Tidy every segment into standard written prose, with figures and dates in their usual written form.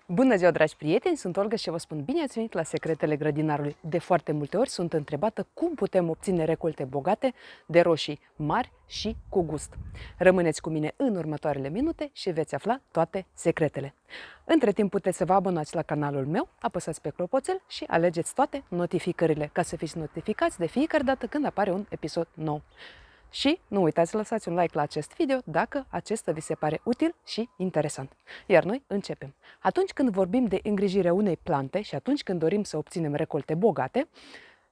Bună ziua, dragi prieteni! Sunt Olga și vă spun bine ați venit la Secretele Grădinarului. De foarte multe ori sunt întrebată cum putem obține recolte bogate de roșii mari și cu gust. Rămâneți cu mine în următoarele minute și veți afla toate secretele. Între timp puteți să vă abonați la canalul meu, apăsați pe clopoțel și alegeți toate notificările ca să fiți notificați de fiecare dată când apare un episod nou. Și nu uitați să lăsați un like la acest video dacă acesta vi se pare util și interesant. Iar noi începem. Atunci când vorbim de îngrijirea unei plante și atunci când dorim să obținem recolte bogate,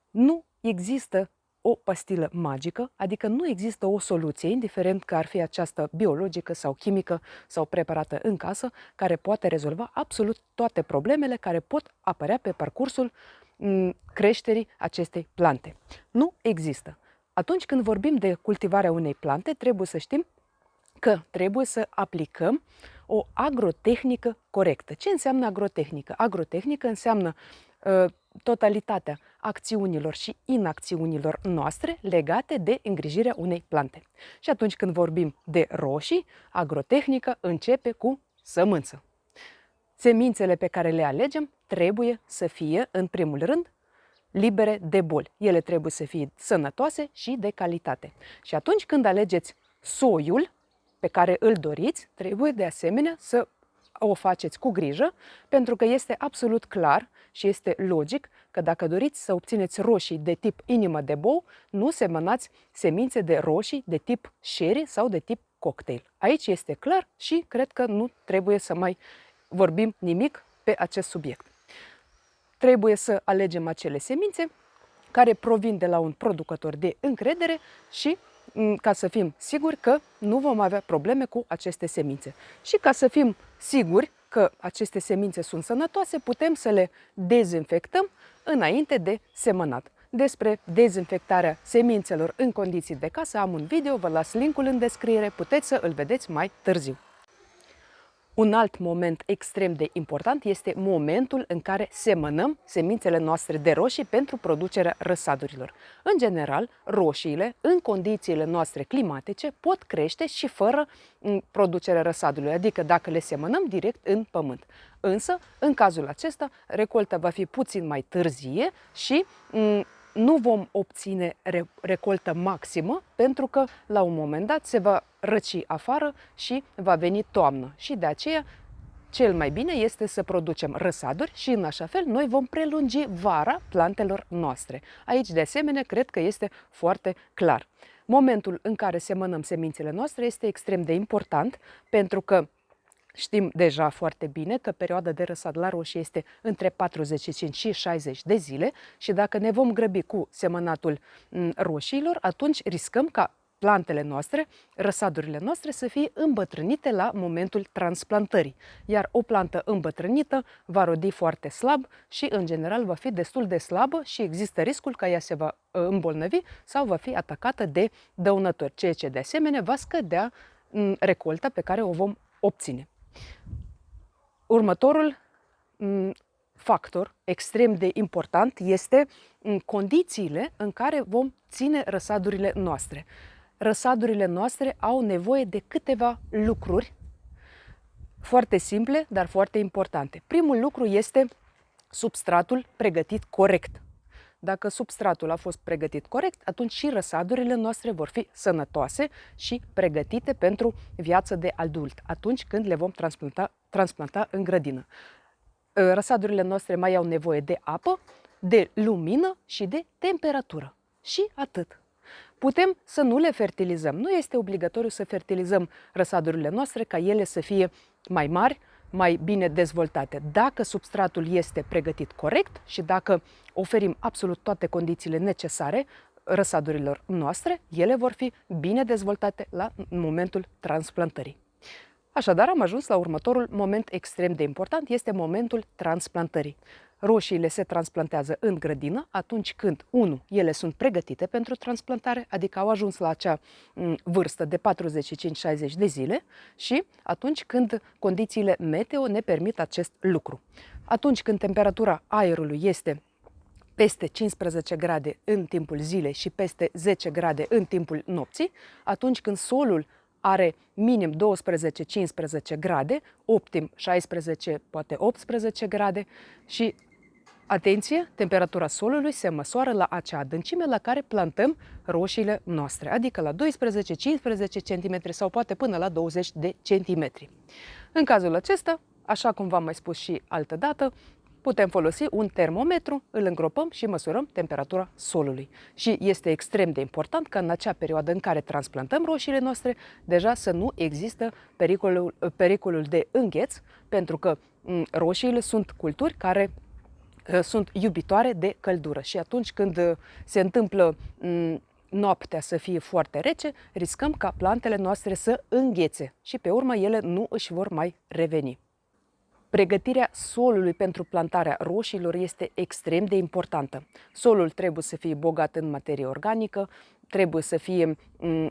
nu există o pastilă magică, adică nu există o soluție, indiferent că ar fi aceasta biologică sau chimică sau preparată în casă, care poate rezolva absolut toate problemele care pot apărea pe parcursul creșterii acestei plante. Nu există. Atunci când vorbim de cultivarea unei plante, trebuie să știm că trebuie să aplicăm o agrotehnică corectă. Ce înseamnă agrotehnică? Agrotehnică înseamnă totalitatea acțiunilor și inacțiunilor noastre legate de îngrijirea unei plante. Și atunci când vorbim de roșii, agrotehnică începe cu sămânță. Semințele pe care le alegem trebuie să fie, în primul rând, libere de boli. Ele trebuie să fie sănătoase și de calitate. Și atunci când alegeți soiul pe care îl doriți, trebuie de asemenea să o faceți cu grijă, pentru că este absolut clar și este logic că dacă doriți să obțineți roșii de tip inimă de bou, nu semănați semințe de roșii de tip sherry sau de tip cocktail. Aici este clar și cred că nu trebuie să mai vorbim nimic pe acest subiect. Trebuie să alegem acele semințe care provin de la un producător de încredere și ca să fim siguri că nu vom avea probleme cu aceste semințe. Și ca să fim siguri că aceste semințe sunt sănătoase, putem să le dezinfectăm înainte de semănat. Despre dezinfectarea semințelor în condiții de casă am un video, vă las linkul în descriere, puteți să îl vedeți mai târziu. Un alt moment extrem de important este momentul în care semănăm semințele noastre de roșii pentru producerea răsadurilor. În general, roșiile, în condițiile noastre climatice, pot crește și fără producerea răsadului, adică dacă le semănăm direct în pământ. Însă, în cazul acesta, recolta va fi puțin mai târzie și nu vom obține recoltă maximă, pentru că la un moment dat se va răci afară și va veni toamnă. Și de aceea cel mai bine este să producem răsaduri și în așa fel noi vom prelungi vara plantelor noastre. Aici de asemenea cred că este foarte clar. Momentul în care semănăm semințele noastre este extrem de important, pentru că știm deja foarte bine că perioada de răsad la roșii este între 45 și 60 de zile și dacă ne vom grăbi cu semănatul roșiilor, atunci riscăm ca plantele noastre, răsadurile noastre să fie îmbătrânite la momentul transplantării. Iar o plantă îmbătrânită va rodi foarte slab și în general va fi destul de slabă și există riscul ca ea se va îmbolnăvi sau va fi atacată de dăunători, ceea ce de asemenea va scădea recolta pe care o vom obține. Următorul factor extrem de important este condițiile în care vom ține răsadurile noastre. Răsadurile noastre au nevoie de câteva lucruri foarte simple, dar foarte importante. Primul lucru este substratul pregătit corect. Dacă substratul a fost pregătit corect, atunci și răsadurile noastre vor fi sănătoase și pregătite pentru viață de adult, atunci când le vom transplanta în grădină. Răsadurile noastre mai au nevoie de apă, de lumină și de temperatură. Și atât. Putem să nu le fertilizăm. Nu este obligatoriu să fertilizăm răsadurile noastre ca ele să fie mai mari, mai bine dezvoltate. Dacă substratul este pregătit corect și dacă oferim absolut toate condițiile necesare răsadurilor noastre, ele vor fi bine dezvoltate la momentul transplantării. Așadar, am ajuns la următorul moment extrem de important, este momentul transplantării. Roșiile se transplantează în grădină atunci când, 1, ele sunt pregătite pentru transplantare, adică au ajuns la acea vârstă de 45-60 de zile și atunci când condițiile meteo ne permit acest lucru. Atunci când temperatura aerului este peste 15 grade în timpul zilei și peste 10 grade în timpul nopții, atunci când solul are minim 12-15 grade, optim 16, poate 18 grade și atenție, temperatura solului se măsoară la acea adâncime la care plantăm roșiile noastre, adică la 12-15 cm sau poate până la 20 de centimetri. În cazul acesta, așa cum v-am mai spus și altădată, putem folosi un termometru, îl îngropăm și măsurăm temperatura solului. Și este extrem de important ca în acea perioadă în care transplantăm roșiile noastre, deja să nu există pericolul de îngheț, pentru că roșiile sunt culturi care sunt iubitoare de căldură și atunci când se întâmplă noaptea să fie foarte rece, riscăm ca plantele noastre să înghețe și pe urmă ele nu își vor mai reveni. Pregătirea solului pentru plantarea roșiilor este extrem de importantă. Solul trebuie să fie bogat în materie organică,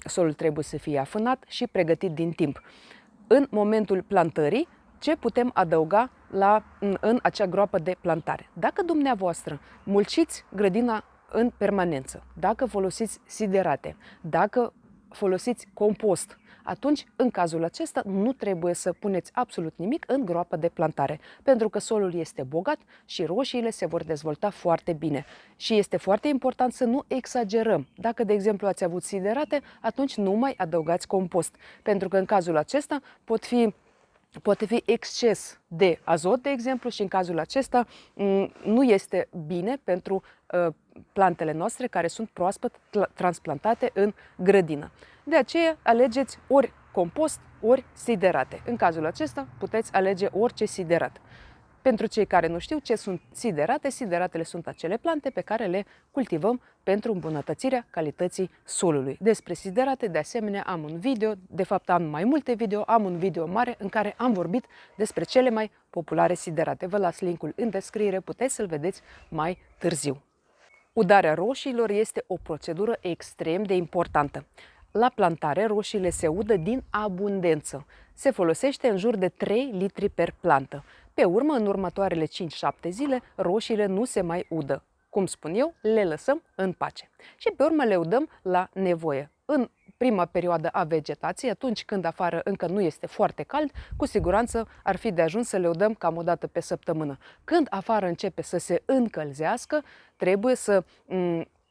solul trebuie să fie afânat și pregătit din timp. În momentul plantării, ce putem adăuga în acea groapă de plantare? Dacă dumneavoastră mulciți grădina în permanență, dacă folosiți siderate, dacă folosiți compost, atunci, în cazul acesta, nu trebuie să puneți absolut nimic în groapa de plantare, pentru că solul este bogat și roșiile se vor dezvolta foarte bine. Și este foarte important să nu exagerăm. Dacă, de exemplu, ați avut siderate, atunci nu mai adăugați compost, pentru că în cazul acesta poate fi exces de azot, de exemplu, și în cazul acesta nu este bine pentru plantele noastre care sunt proaspăt transplantate în grădină. De aceea alegeți ori compost, ori siderate. În cazul acesta puteți alege orice siderat. Pentru cei care nu știu ce sunt siderate, sideratele sunt acele plante pe care le cultivăm pentru îmbunătățirea calității solului. Despre siderate, de asemenea, am un video, de fapt am mai multe video, am un video mare în care am vorbit despre cele mai populare siderate. Vă las linkul în descriere, puteți să-l vedeți mai târziu. Udarea roșiilor este o procedură extrem de importantă. La plantare, roșiile se udă din abundență. Se folosește în jur de 3 litri per plantă. Pe urmă, în următoarele 5-7 zile, roșiile nu se mai udă. Cum spun eu, le lăsăm în pace. Și pe urmă le udăm la nevoie. În prima perioadă a vegetației, atunci când afară încă nu este foarte cald, cu siguranță ar fi de ajuns să le udăm cam o dată pe săptămână. Când afară începe să se încălzească, trebuie să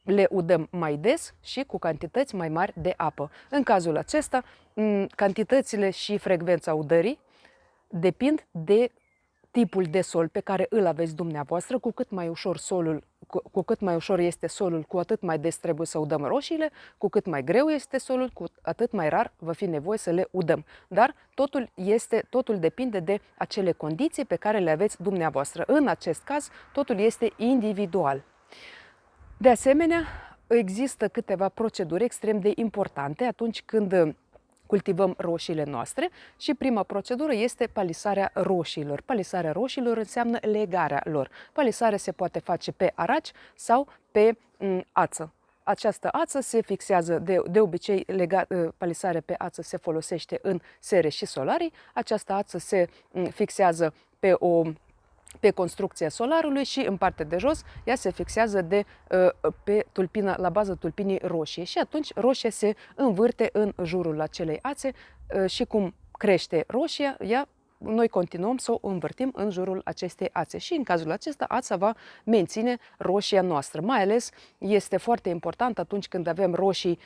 le udăm mai des și cu cantități mai mari de apă. În cazul acesta, cantitățile și frecvența udării depind de tipul de sol pe care îl aveți dumneavoastră. Cu cât mai ușor este solul, cu atât mai des trebuie să udăm roșiile, cu cât mai greu este solul, cu atât mai rar va fi nevoie să le udăm. Dar totul depinde de acele condiții pe care le aveți dumneavoastră. În acest caz, totul este individual. De asemenea, există câteva proceduri extrem de importante atunci când cultivăm roșiile noastre și prima procedură este palisarea roșiilor. Palisarea roșiilor înseamnă legarea lor. Palisarea se poate face pe araci sau pe ață. Această ață se fixează, de obicei palisarea pe ață se folosește în sere și solarii. Această ață se fixează pe construcția solarului și în partea de jos ea se fixează pe tulpina, la baza tulpinii roșii și atunci roșia se învârte în jurul acelei ațe și cum crește roșia, noi continuăm să o învârtim în jurul acestei ațe și în cazul acesta ața va menține roșia noastră. Mai ales este foarte important atunci când avem roșii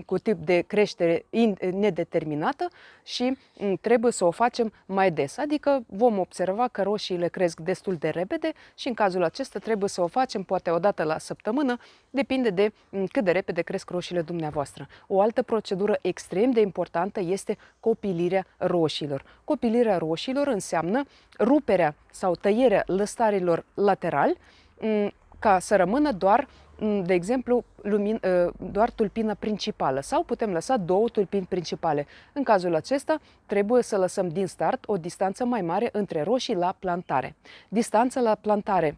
cu tip de creștere nedeterminată și trebuie să o facem mai des. Adică vom observa că roșiile cresc destul de repede și în cazul acesta trebuie să o facem poate o dată la săptămână, depinde de cât de repede cresc roșiile dumneavoastră. O altă procedură extrem de importantă este copilirea roșiilor. Copilirea roșiilor înseamnă ruperea sau tăierea lăstarilor laterali ca să rămână doar, de exemplu, doar tulpina principală sau putem lăsa 2 tulpini principale. În cazul acesta trebuie să lăsăm din start o distanță mai mare între roșii la plantare. Distanța la plantare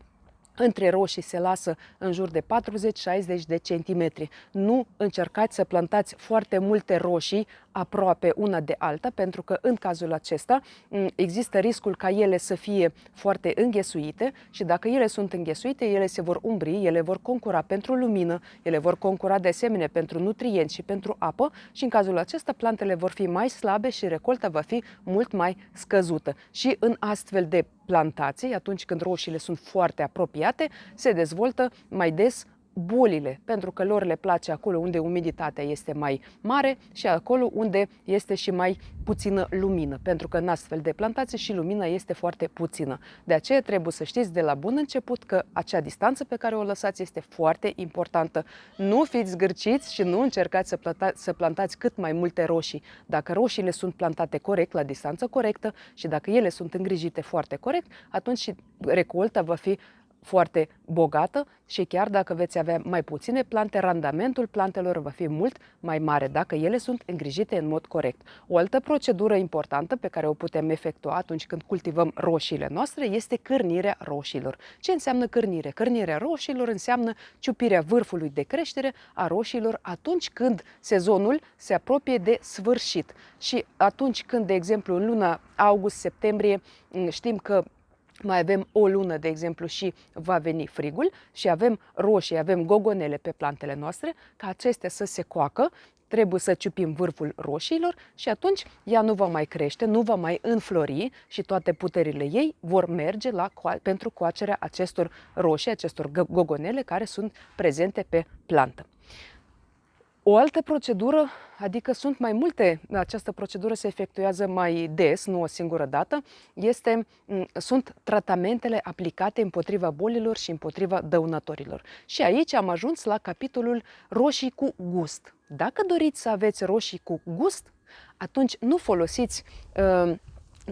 între roșii se lasă în jur de 40-60 de centimetri. Nu încercați să plantați foarte multe roșii aproape una de alta, pentru că în cazul acesta există riscul ca ele să fie foarte înghesuite și dacă ele sunt înghesuite, ele se vor umbri, ele vor concura pentru lumină, ele vor concura de asemenea pentru nutrienți și pentru apă și în cazul acesta plantele vor fi mai slabe și recolta va fi mult mai scăzută. Și în astfel de plantații, atunci când roșiile sunt foarte apropiate, se dezvoltă mai des bolile, pentru că lor le place acolo unde umiditatea este mai mare și acolo unde este și mai puțină lumină, pentru că în astfel de plantații și lumina este foarte puțină. De aceea trebuie să știți de la bun început că acea distanță pe care o lăsați este foarte importantă. Nu fiți zgârciți și nu încercați să plantați cât mai multe roșii. Dacă roșiile sunt plantate corect, la distanță corectă și dacă ele sunt îngrijite foarte corect, atunci și recolta va fi foarte bogată și chiar dacă veți avea mai puține plante, randamentul plantelor va fi mult mai mare dacă ele sunt îngrijite în mod corect. O altă procedură importantă pe care o putem efectua atunci când cultivăm roșiile noastre este cârnirea roșiilor. Ce înseamnă cârnire? Cârnirea roșiilor înseamnă ciupirea vârfului de creștere a roșiilor atunci când sezonul se apropie de sfârșit și atunci când, de exemplu, în luna august-septembrie știm că mai avem o lună, de exemplu, și va veni frigul și avem roșii, avem gogonele pe plantele noastre, ca acestea să se coacă, trebuie să ciupim vârful roșiilor și atunci ea nu va mai crește, nu va mai înflori și toate puterile ei vor merge pentru coacerea acestor roșii, acestor gogonele care sunt prezente pe plantă. O altă procedură, adică sunt mai multe, această procedură se efectuează mai des, nu o singură dată, sunt tratamentele aplicate împotriva bolilor și împotriva dăunătorilor. Și aici am ajuns la capitolul roșii cu gust. Dacă doriți să aveți roșii cu gust, atunci nu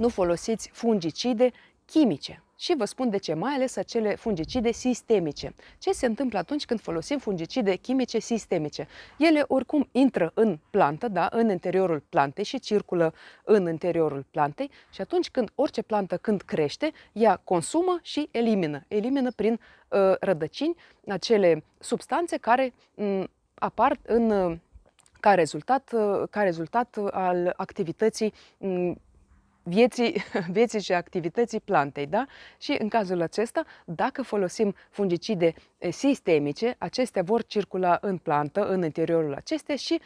folosiți fungicide chimice. Și vă spun de ce, mai ales acele fungicide sistemice. Ce se întâmplă atunci când folosim fungicide chimice sistemice? Ele oricum intră în plantă, da, în interiorul plantei și circulă în interiorul plantei și atunci când orice plantă când crește, ea consumă și elimină prin rădăcini acele substanțe care apar ca rezultat al activității vieții și activității plantei. Da? Și în cazul acesta, dacă folosim fungicide sistemice, acestea vor circula în plantă, în interiorul acesteia și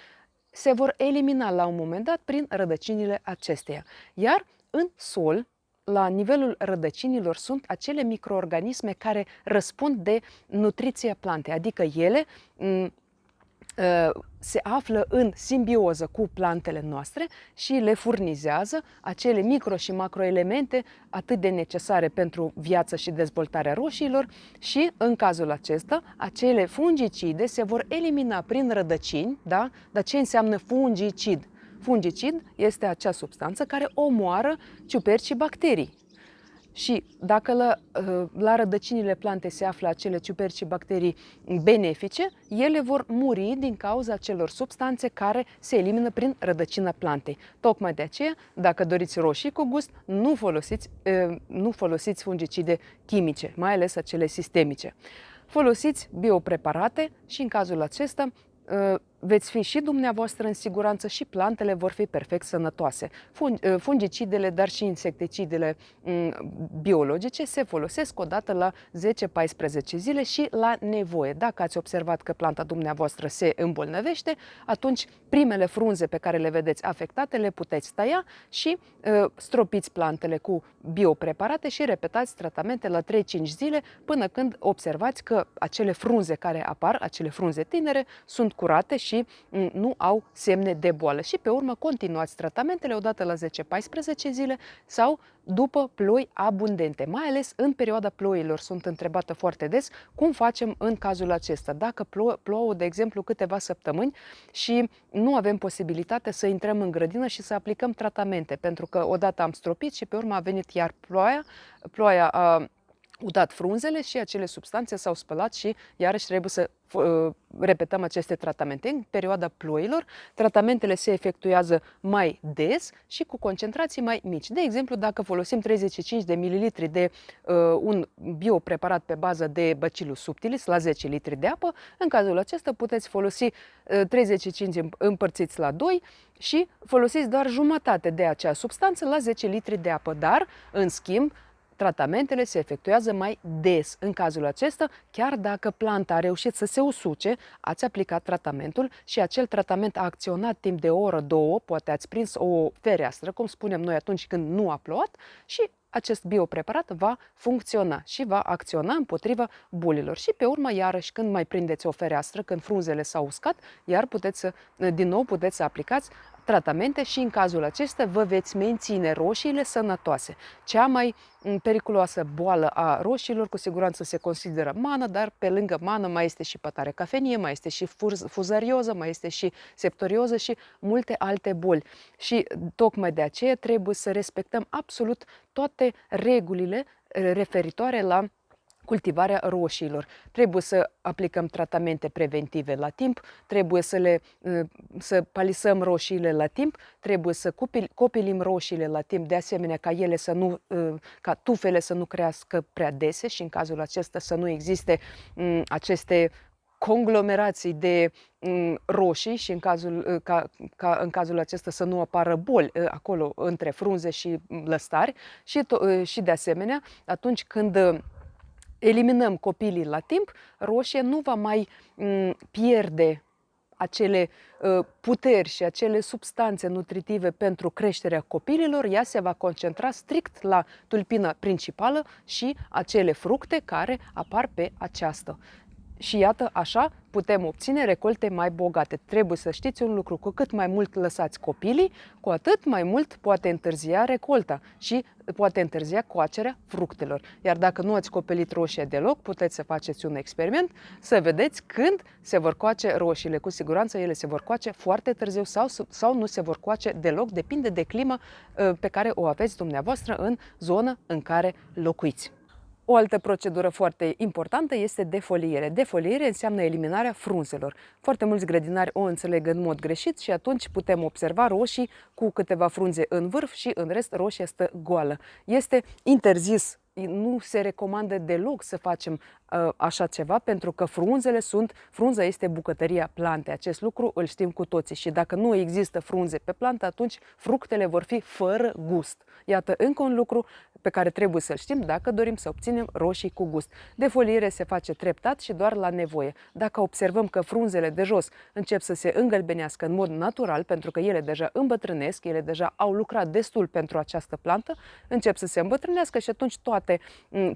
se vor elimina la un moment dat prin rădăcinile acesteia. Iar în sol, la nivelul rădăcinilor, sunt acele microorganisme care răspund de nutriția plantei, adică ele se află în simbioză cu plantele noastre și le furnizează acele micro și macroelemente atât de necesare pentru viața și dezvoltarea roșiilor și în cazul acesta acele fungicide se vor elimina prin rădăcini, da? Dar ce înseamnă fungicid? Fungicid este acea substanță care omoară ciuperci și bacterii. Și dacă la rădăcinile plantei se află acele ciuperci și bacterii benefice, ele vor muri din cauza acelor substanțe care se elimină prin rădăcina plantei. Tocmai de aceea, dacă doriți roșii cu gust, nu folosiți fungicide chimice, mai ales acele sistemice. Folosiți biopreparate și în cazul acesta veți fi și dumneavoastră în siguranță și plantele vor fi perfect sănătoase. Fungicidele, dar și insecticidele biologice se folosesc odată la 10-14 zile și la nevoie. Dacă ați observat că planta dumneavoastră se îmbolnăvește, atunci primele frunze pe care le vedeți afectate le puteți tăia și stropiți plantele cu biopreparate și repetați tratamente la 3-5 zile până când observați că acele frunze care apar, acele frunze tinere, sunt curate și nu au semne de boală. Și pe urmă continuați tratamentele odată la 10-14 zile sau după ploi abundente. Mai ales în perioada ploilor sunt întrebată foarte des cum facem în cazul acesta. Dacă plouă, de exemplu, câteva săptămâni și nu avem posibilitatea să intrăm în grădină și să aplicăm tratamente, pentru că odată am stropit și pe urmă a venit iar ploaia a udat frunzele și acele substanțe s-au spălat și iarăși trebuie să repetăm aceste tratamente. În perioada ploilor, tratamentele se efectuează mai des și cu concentrații mai mici. De exemplu, dacă folosim 35 de ml de un biopreparat pe bază de Bacillus subtilis la 10 litri de apă, în cazul acesta puteți folosi 35 împărțiți la 2 și folosiți doar jumătate de acea substanță la 10 litri de apă, dar, în schimb, tratamentele se efectuează mai des. În cazul acesta, chiar dacă planta a reușit să se usuce, ați aplicat tratamentul și acel tratament a acționat timp de o oră, două, poate ați prins o fereastră, cum spunem noi atunci când nu a plouat, și acest biopreparat va funcționa și va acționa împotriva bolilor. Și pe urmă, iarăși, când mai prindeți o fereastră, când frunzele s-au uscat, iar din nou puteți să aplicați tratamente și în cazul acesta vă veți menține roșiile sănătoase. Cea mai periculoasă boală a roșiilor cu siguranță se consideră mană, dar pe lângă mană mai este și pătare cafenie, mai este și fuzarioză, mai este și septorioză și multe alte boli. Și tocmai de aceea trebuie să respectăm absolut toate regulile referitoare la cultivarea roșiilor. Trebuie să aplicăm tratamente preventive la timp, trebuie să palisăm roșiile la timp, trebuie să copilim roșiile la timp, de asemenea ca tufele să nu crească prea dese și în cazul acesta să nu existe aceste conglomerații de roșii și în cazul acesta să nu apară boli acolo între frunze și lăstari și de asemenea atunci când eliminăm copilii la timp, roșia nu va mai pierde acele puteri și acele substanțe nutritive pentru creșterea copililor, ea se va concentra strict la tulpina principală și acele fructe care apar pe aceasta. Și iată, așa putem obține recolte mai bogate. Trebuie să știți un lucru, cu cât mai mult lăsați copilii, cu atât mai mult poate întârzia recolta și poate întârzia coacerea fructelor. Iar dacă nu ați copelit roșia deloc, puteți să faceți un experiment, să vedeți când se vor coace roșiile. Cu siguranță ele se vor coace foarte târziu sau nu se vor coace deloc, depinde de clima pe care o aveți dumneavoastră în zona în care locuiți. O altă procedură foarte importantă este defoliere. Defoliere înseamnă eliminarea frunzelor. Foarte mulți grădinari o înțeleg în mod greșit și atunci putem observa roșii cu câteva frunze în vârf și în rest roșia stă goală. Este interzis. Nu se recomandă deloc să facem așa ceva pentru că frunza este bucătăria plantei. Acest lucru îl știm cu toții și dacă nu există frunze pe plantă, atunci fructele vor fi fără gust. Iată încă un lucru pe care trebuie să-l știm dacă dorim să obținem roșii cu gust. Defoliere se face treptat și doar la nevoie. Dacă observăm că frunzele de jos încep să se îngălbenească în mod natural, pentru că ele deja îmbătrânesc, ele deja au lucrat destul pentru această plantă, încep să se îmbătrânească și atunci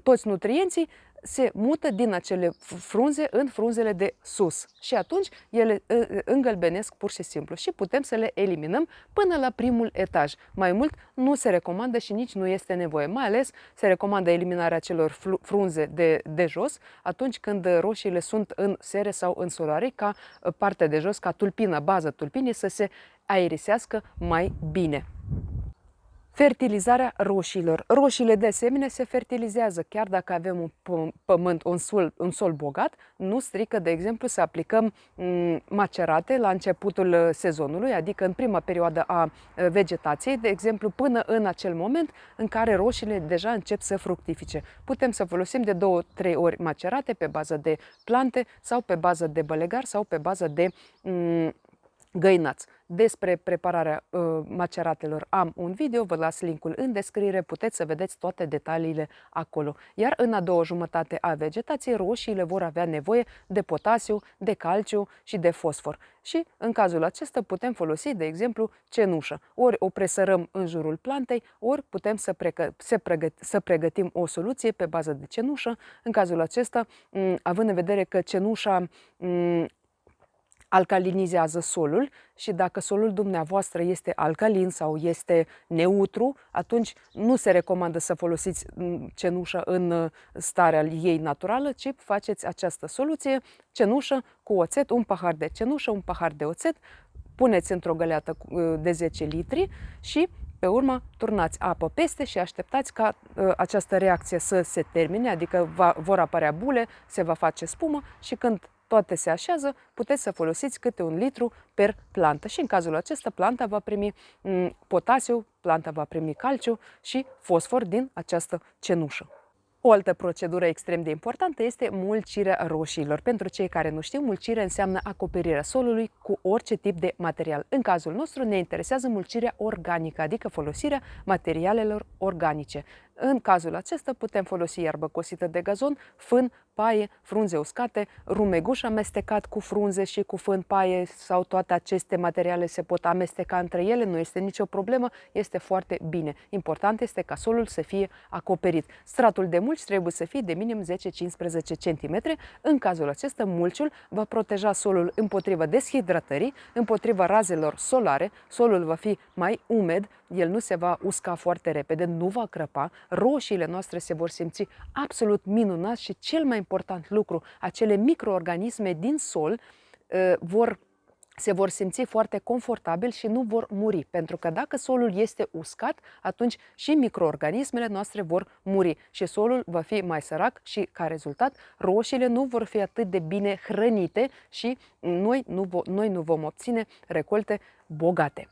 toți nutrienții se mută din acele frunze în frunzele de sus și atunci ele îngălbenesc pur și simplu și putem să le eliminăm până la primul etaj. Mai mult nu se recomandă și nici nu este nevoie. Mai ales se recomandă eliminarea celor frunze de jos atunci când roșiile sunt în sere sau în soare, ca partea de jos, ca tulpina, baza tulpinii să se aerisească mai bine. Fertilizarea roșiilor. Roșiile de asemenea se fertilizează, chiar dacă avem un pământ, un sol bogat, nu strică, de exemplu, să aplicăm macerate la începutul sezonului, adică în prima perioadă a vegetației, de exemplu, până în acel moment în care roșiile deja încep să fructifice. Putem să folosim de 2-3 ori macerate pe bază de plante sau pe bază de bălegar sau pe bază de găinați. Despre prepararea maceratelor am un video, vă las linkul în descriere, puteți să vedeți toate detaliile acolo. Iar în a doua jumătate a vegetației, roșiile vor avea nevoie de potasiu, de calciu și de fosfor. Și în cazul acesta putem folosi, de exemplu, cenușă. Ori o presărăm în jurul plantei, ori putem să pregătim o soluție pe bază de cenușă. În cazul acesta, având în vedere că cenușa alcalinizează solul și dacă solul dumneavoastră este alcalin sau este neutru, atunci nu se recomandă să folosiți cenușă în starea ei naturală, ci faceți această soluție, cenușă cu oțet, un pahar de cenușă, un pahar de oțet, puneți într-o găleată de 10 litri și Pe urmă, turnați apă peste și așteptați ca această reacție să se termine, adică vor apărea bule, se va face spumă și când toate se așează, puteți să folosiți câte 1 litru per plantă și în cazul acesta planta va primi potasiu, planta va primi calciu și fosfor din această cenușă. O altă procedură extrem de importantă este mulcirea roșiilor. Pentru cei care nu știu, mulcirea înseamnă acoperirea solului cu orice tip de material. În cazul nostru ne interesează mulcirea organică, adică folosirea materialelor organice. În cazul acesta putem folosi iarbă cosită de gazon, fân, paie, frunze uscate, rumeguș amestecat cu frunze și cu fân, paie sau toate aceste materiale se pot amesteca între ele, nu este nicio problemă, este foarte bine. Important este ca solul să fie acoperit. Stratul de mulci trebuie să fie de minim 10-15 cm. În cazul acesta, mulciul va proteja solul împotriva deshidratării, împotriva razelor solare, solul va fi mai umed, el nu se va usca foarte repede, nu va crăpa, roșiile noastre se vor simți absolut minunat și cel mai important lucru, acele microorganisme din sol se vor simți foarte confortabil și nu vor muri, pentru că dacă solul este uscat, atunci și microorganismele noastre vor muri și solul va fi mai sărac și ca rezultat roșiile nu vor fi atât de bine hrănite și noi nu vom obține recolte bogate.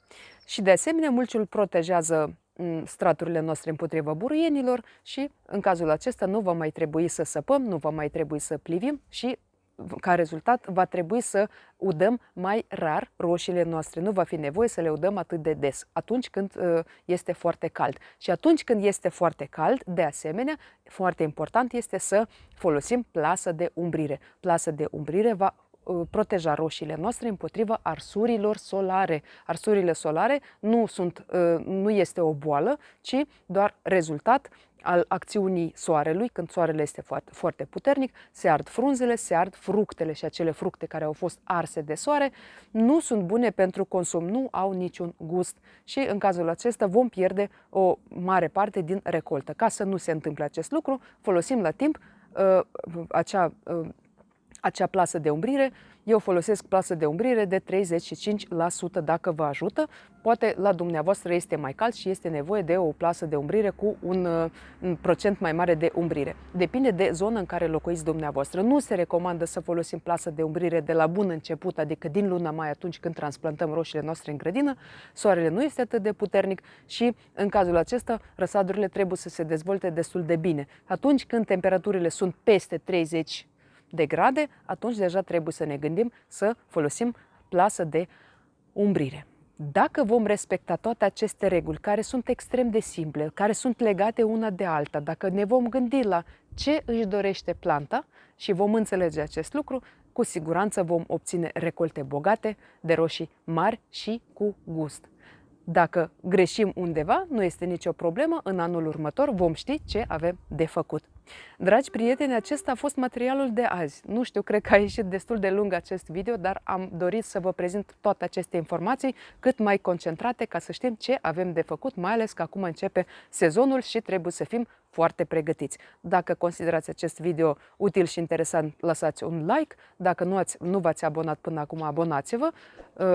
Și de asemenea, mulciul protejează straturile noastre împotriva buruienilor și în cazul acesta nu va mai trebui să săpăm, nu va mai trebui să plivim și ca rezultat va trebui să udăm mai rar roșiile noastre. Nu va fi nevoie să le udăm atât de des atunci când este foarte cald. Și atunci când este foarte cald, de asemenea, foarte important este să folosim plasă de umbrire. Plasa de umbrire va proteja roșiile noastre împotriva arsurilor solare. Arsurile solare nu este o boală, ci doar rezultat al acțiunii soarelui. Când soarele este foarte, foarte puternic, se ard frunzele, se ard fructele și acele fructe care au fost arse de soare nu sunt bune pentru consum, nu au niciun gust și în cazul acesta vom pierde o mare parte din recoltă. Ca să nu se întâmple acest lucru, folosim la timp acea plasă de umbrire. Eu folosesc plasă de umbrire de 35% dacă vă ajută. Poate la dumneavoastră este mai cald și este nevoie de o plasă de umbrire cu un procent mai mare de umbrire. Depinde de zona în care locuiți dumneavoastră. Nu se recomandă să folosim plasă de umbrire de la bun început, adică din luna mai, atunci când transplantăm roșiile noastre în grădină. Soarele nu este atât de puternic și în cazul acesta răsadurile trebuie să se dezvolte destul de bine. Atunci când temperaturile sunt peste 30 de grade, atunci deja trebuie să ne gândim să folosim plasă de umbrire. Dacă vom respecta toate aceste reguli, care sunt extrem de simple, care sunt legate una de alta, dacă ne vom gândi la ce își dorește planta și vom înțelege acest lucru, cu siguranță vom obține recolte bogate de roșii mari și cu gust. Dacă greșim undeva, nu este nicio problemă, în anul următor vom ști ce avem de făcut. Dragi prieteni, acesta a fost materialul de azi. Nu știu, cred că a ieșit destul de lung acest video, dar am dorit să vă prezint toate aceste informații cât mai concentrate ca să știm ce avem de făcut, mai ales că acum începe sezonul și trebuie să fim foarte pregătiți. Dacă considerați acest video util și interesant, lăsați un like. Dacă nu v-ați abonat până acum, abonați-vă,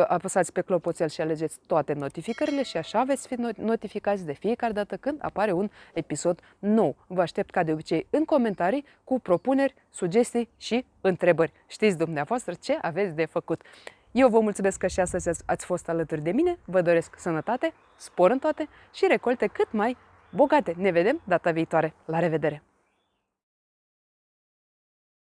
apăsați pe clopoțel și alegeți toate notificările și așa veți fi notificați de fiecare dată când apare un episod nou. Vă aștept ca de obicei în comentarii cu propuneri, sugestii și întrebări. Știți dumneavoastră ce aveți de făcut. Eu vă mulțumesc că și astăzi ați fost alături de mine, vă doresc sănătate, spor în toate și recolte cât mai bogate. Ne vedem data viitoare. La revedere!